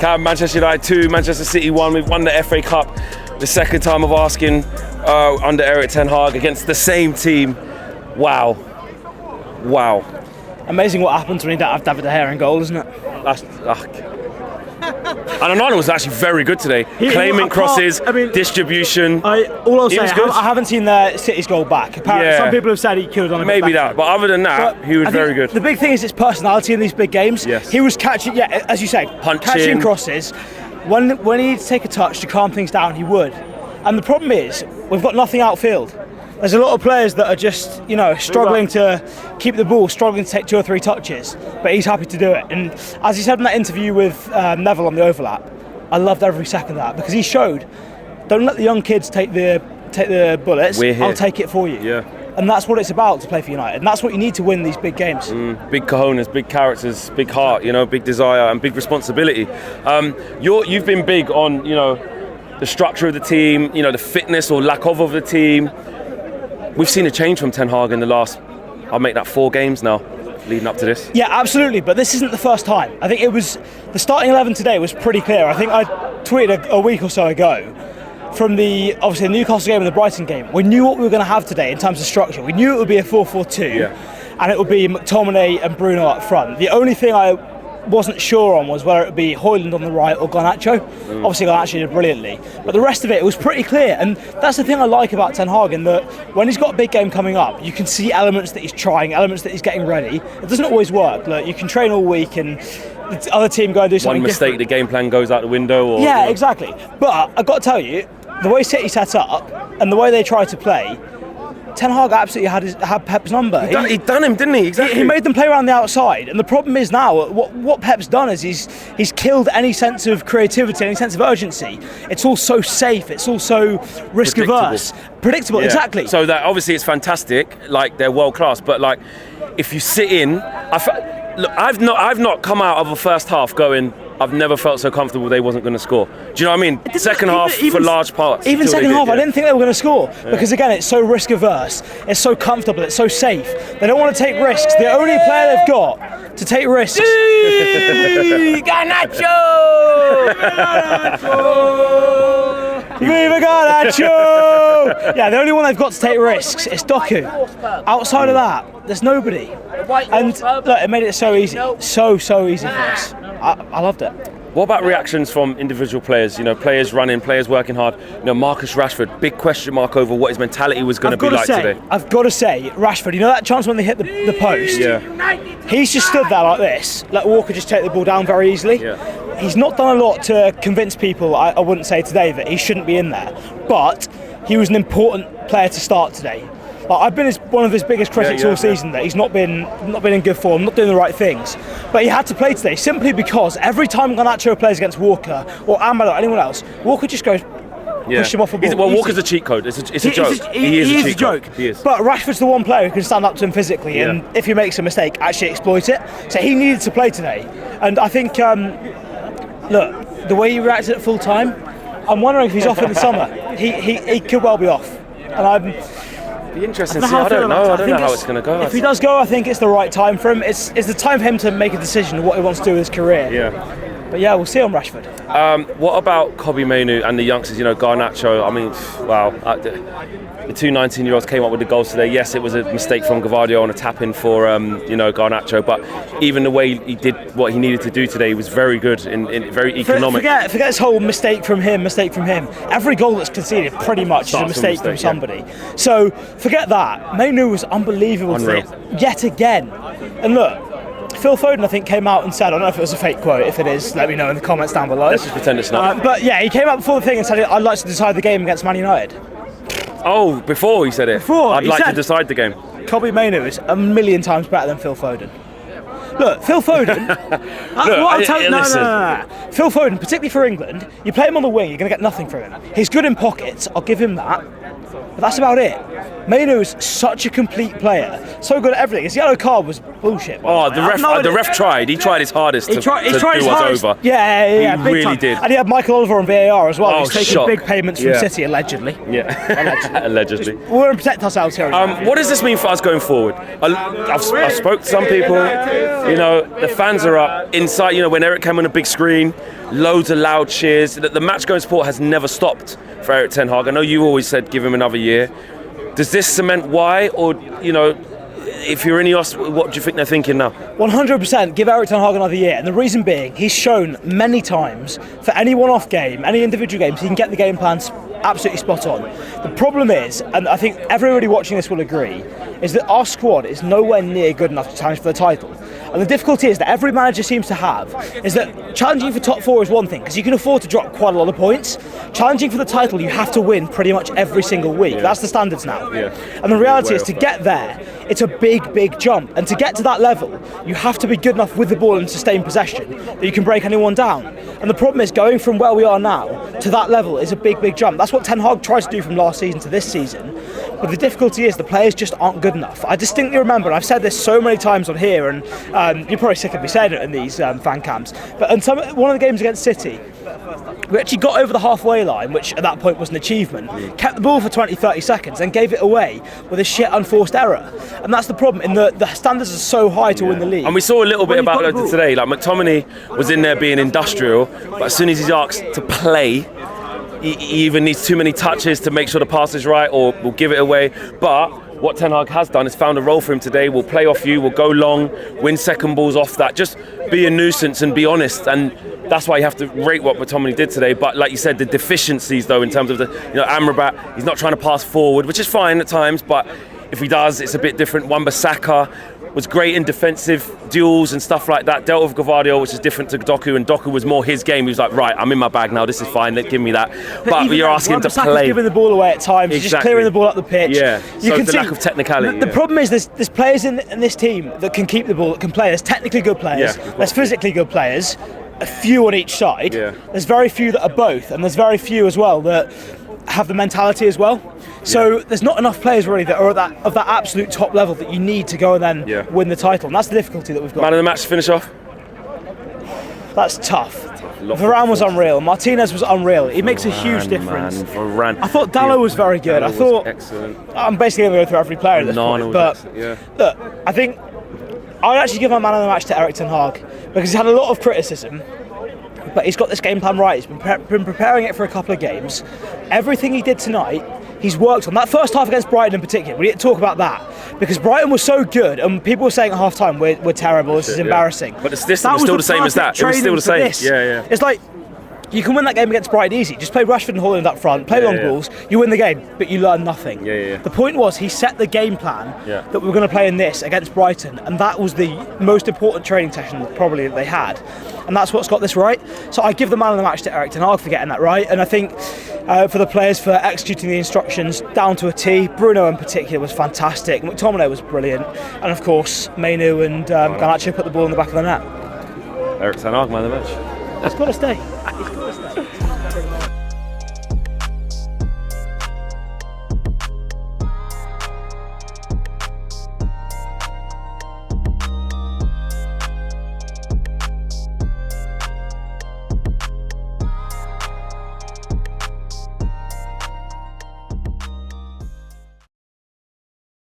Manchester United 2, Manchester City 1. We've won the FA Cup. The second time of asking under Erik ten Hag against the same team. Wow. Amazing what happens when you don't have David De Gea in goal, isn't it? And Onana was actually very good today. Claiming crosses, distribution. I'll say, I haven't seen City's goal back. Apparently, some people have said he could have done a bit better. But other than that, he was very good. The big thing is his personality in these big games. Yes. He was catching, as you say, catching crosses. When he needed to take a touch to calm things down, he would. And the problem is, we've got nothing outfield. There's a lot of players that are just, struggling to keep the ball, struggling to take 2 or 3 touches, but he's happy to do it. And as he said in that interview with Neville on the overlap, I loved every second of that, because he showed, don't let the young kids take the bullets, I'll take it for you. Yeah. And that's what it's about to play for United, and that's what you need to win these big games. Big cojones, big characters, big heart, big desire and big responsibility. You've been big on, the structure of the team, the fitness or lack of the team. We've seen a change from Ten Hag in the last, I'll make that 4 games now, leading up to this. Yeah, absolutely, but this isn't the first time. I think the starting 11 today was pretty clear. I think I tweeted a week or so ago from the Newcastle game and the Brighton game. We knew what we were going to have today in terms of structure. We knew it would be a 4-4-2, and it would be McTominay and Bruno up front. The only thing I wasn't sure on was whether it would be Højlund on the right or Garnacho. Obviously Garnacho did brilliantly, but the rest of it was pretty clear, and that's the thing I like about Ten Hag, in that when he's got a big game coming up, you can see elements that he's trying, elements that he's getting ready. It doesn't always work. Look, you can train all week and the other team go and do something different. One mistake, the game plan goes out the window. Exactly. But I've got to tell you, the way City set up and the way they try to play, Ten Hag absolutely had Pep's number. He done him, didn't he? Exactly. He made them play around the outside, and the problem is now what Pep's done is he's killed any sense of creativity, any sense of urgency. It's all so safe. It's all so risk averse, predictable. Exactly. So that obviously it's fantastic. Like, they're world class, but like if you sit in, I've not come out of a first half going, I've never felt so comfortable they wasn't going to score. Do you know what I mean? Second half for large parts. Even second half, I didn't think they were going to score, because again, it's so risk averse, it's so comfortable, it's so safe. They don't want to take risks. The only player they've got to take risks. Garnacho! Viva Garnacho! Yeah, the only one they've got to take risks is Doku. Outside of that, there's nobody. And look, it made it so easy. So easy for us. I loved it. What about reactions from individual players? Players running, players working hard. Marcus Rashford, big question mark over what his mentality was going to be like today. I've got to say, Rashford, that chance when they hit the post? Yeah. He's just stood there like this, let Walker just take the ball down very easily. Yeah. He's not done a lot to convince people, I wouldn't say today, that he shouldn't be in there. But he was an important player to start today. I've been one of his biggest critics all season, that he's not been in good form, not doing the right things. But he had to play today simply because every time Garnacho plays against Walker or Ahmad or anyone else, Walker just goes push him off a ball. Walker's a cheat code. It's a joke. He is a joke. He is. But Rashford's the one player who can stand up to him physically, and if he makes a mistake, actually exploit it. So he needed to play today. And I think, look, the way he reacted at full time, I'm wondering if he's off in the summer. He could well be off. And be interesting to see. I don't know how it's going to go. If he does go, I think it's the right time for him. It's the time for him to make a decision of what he wants to do with his career. Yeah. But yeah, we'll see on Rashford. What about Kobbie Mainoo and the youngsters? Garnacho. I mean, wow. The 2 19-year-olds came up with the goals today. Yes, it was a mistake from Gvardiol on a tap-in for Garnacho, but even the way he did what he needed to do today was very good and very economic. Forget this whole mistake from him. Every goal that's conceded pretty much is a mistake from somebody. Yeah. So forget that. Mainoo was unbelievable today, yet again. And look, Phil Foden, I think, came out and said, I don't know if it was a fake quote. If it is, let me know in the comments down below. Let's just pretend it's not. But yeah, he came out before the thing and said, I'd like to decide the game against Man United. Oh, before he said it? I'd like to decide the game. Kobbie Mainoo is a million times better than Phil Foden. Look, Phil Foden. Phil Foden, particularly for England, you play him on the wing, you're going to get nothing from him. He's good in pockets, I'll give him that. but that's about it. Mainu is such a complete player, so good at everything. His yellow card was bullshit. Oh, the ref tried. He tried his hardest to do us over. Yeah, he big really time. did. And he had Michael Oliver on VAR as well. Oh, He's taking shock. big payments from City, allegedly. Yeah, allegedly. We're going to protect ourselves here. What does this mean for us going forward? I've spoke to some people. The fans are up inside. When Eric came on a big screen, loads of loud cheers. The match going support has never stopped for Eric Ten Hag. I know you always said give him another year. Does this cement why, or if you're Ineos, what do you think they're thinking now? 100% give Eric Ten Hag another year, and the reason being, he's shown many times for any one-off game, any individual games, he can get the game plans absolutely spot on. The problem is, and I think everybody watching this will agree, is that our squad is nowhere near good enough to challenge for the title. And the difficulty is that every manager seems to have is that challenging for top 4 is one thing, because you can afford to drop quite a lot of points. Challenging for the title, you have to win pretty much every single week. Yeah. That's the standards now. Yeah. And the reality is, to get there, it's a big jump. And to get to that level, you have to be good enough with the ball and sustain possession that you can break anyone down. And the problem is, going from where we are now to that level is a big jump. That's what Ten Hag tries to do from last season to this season. But the difficulty is the players just aren't good enough. I distinctly remember, and I've said this so many times on here, and you're probably sick of me saying it in these fan cams, but in one of the games against City, we actually got over the halfway line, which at that point was an achievement, kept the ball for 20-30 seconds and gave it away with a shit unforced error. And that's the problem. The standards are so high to win the league. And we saw a little bit about it today. Like, McTominay was in there being industrial, but as soon as he's asked to play, he either needs too many touches to make sure the pass is right, or will give it away. But what Ten Hag has done is found a role for him today. We'll play off you, we'll go long, win second balls off that. Just be a nuisance and be honest. And that's why you have to rate what McTominay did today. But like you said, the deficiencies though, in terms of the Amrabat, he's not trying to pass forward, which is fine at times, but if he does, it's a bit different. Wan-Bissaka was great in defensive duels and stuff like that. Dealt with Gvardiol, which is different to Doku, and Doku was more his game. He was like, right, I'm in my bag now, this is fine, give me that. But you're asking him to play. Giving the ball away at times, He's just clearing the ball up the pitch. Yeah, you can see lack of technicality. The problem is there's players in this team that can keep the ball, that can play. There's technically good players, there's physically good players, a few on each side. There's very few that are both, and there's very few as well that have the mentality as well. So there's not enough players really that are of that absolute top level that you need to go and then win the title. And that's the difficulty that we've got. Man of the match to finish off? That's tough. Varane was unreal. Martinez was unreal. He makes a huge difference. Varane. I thought Dalot was very good. I thought excellent. I'm basically going to go through every player at this point. But look, I think I'd actually give my man of the match to Eric Ten Hag, because he's had a lot of criticism, but he's got this game plan right. He's been preparing it for a couple of games. Everything he did tonight, he's worked on. That first half against Brighton in particular, we need to talk about that, because Brighton was so good, and people were saying at half time, we're terrible, this is embarrassing. But the system was still the same as that. It was still the same. Yeah. It's like, you can win that game against Brighton easy. Just play Rashford and Haaland up front, play long balls, you win the game, but you learn nothing. The point was, he set the game plan that we were going to play in this against Brighton, and that was the most important training session probably that they had. And that's what's got this right. So I give the man of the match to Eric Ten Hag for getting that right. And I think for the players for executing the instructions down to a T. Bruno in particular was fantastic. McTominay was brilliant. And of course, Mainu and Garnacho put the ball in the back of the net. Eric Ten Hag, man of the match. It's got to stay.